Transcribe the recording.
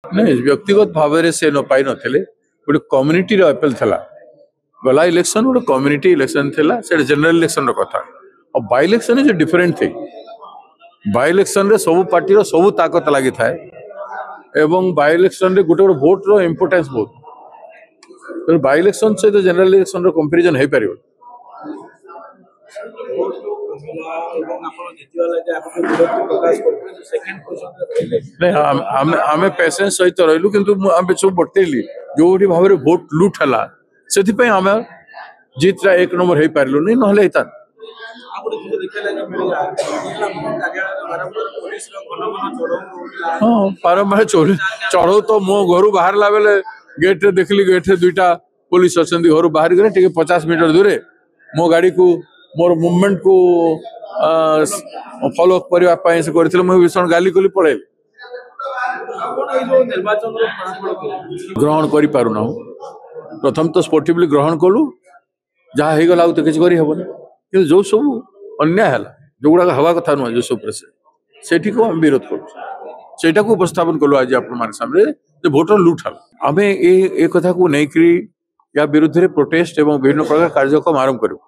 नहीं व्यक्तिगत भाव से न पाई नथिले गोटे कम्युनिटी रो अपील थला गला इलेक्शन गोटे कम्युनिटी इलेक्शन थला से जनरल इलेक्शन रो कथा और by election is different thing by election रे सब पार्टी रो सब ताकत लागि थाए एवं बाय इलेक्शन रे गोटे गोटे वोट रो इंपोर्टेंस बहुत बाय इलेक्शन से तो जनरल इलेक्शन रो कंपैरिजन हे परियो नहीं आमे पेशेंस सहित रहलु किंतु आमे सब बतेली जोठी भाबरे वोट लूट हला सेति पय आमे जीतरा एक नंबर हे पारलु नहीं नहले हेता हाँ बारंबार चढ़ऊ तो मो घर बाहर बेले गेट रे देखली गेट रे दुईटा पुलिस अच्छा घर बाहर गले टे 50 मीटर दूर मो गाड़ी को मोर मूवमेंट को फॉलो करने से करथिले मु भीषण गाली कली पळे ग्रहण करि पारु ना प्रथम तो स्पोर्टिवली ग्रहण कलु जहाँ हो गला तो किसी करी हेबनी कि जो सब अन्याय है जो गुड़ा हवा कथा नुह जो सब सेठी को हम विरोध करूँ को उपस्थापन कलु आज आप सामने भोटर लुट हल आम ए कथा को नहीं या विरुद्ध प्रोटेस्ट एवं विभिन्न प्रकार कार्यक्रम आरंभ करूँ।